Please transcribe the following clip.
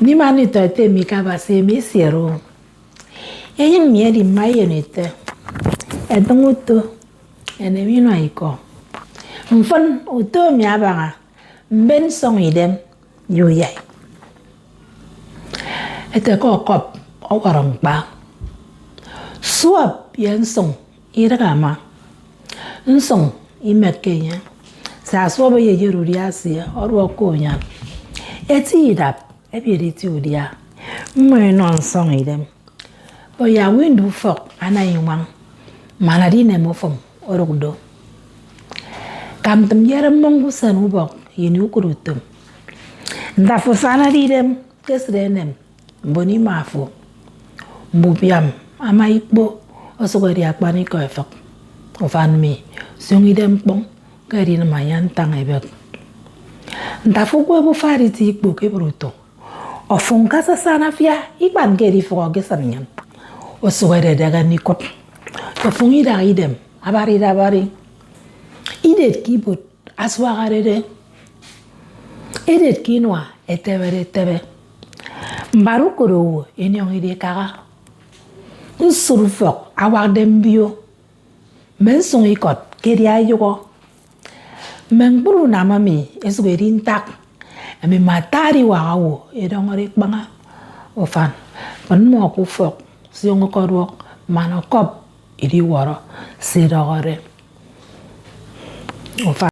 Ni mani tote mika base mi siero. Eyang mi di mai enite. Edong uto. Enemi no iko. Mfon uto mi abanga. Mben song idem. Yu yai. Ete ko kop. Owarong pa. Suap yan song. Iragama. Nsong imet kenya. Sa suaba ye yeruriasi. Orwa ko nyan. Eti idap. Ebiriti udia. Mwe non song idem. Oya windu fok anayumang. Manadine mofom orugdo. Kam tum yere mongu san ubok yini ukurutum. Ndafu sana didem kesrenem. Mboni mafu. Mbubiam ama ikbo osogori akpani ko efok. Ofanmi sungidem pong kari na mayan tang ebek. Ndafu kwe bufariti ikbo kebruto. Ofung kasa sana fia ikban geri fok gesan nyan. Osogori daga nikot. Ofung ida idem abari. Idet kibut aswagarede. Idet kinwa etebe. Mbaru korowo enyong ide kaka. Nsuru fok awak dem bio. Mensung ikot kedi ayuko. Mengburu namami esugeri ntak. Emi matari wakawo edongore banga. Ofan. Panmo aku fok. Siyong korwok. Manokop idi waro. Sidogore. Ofan.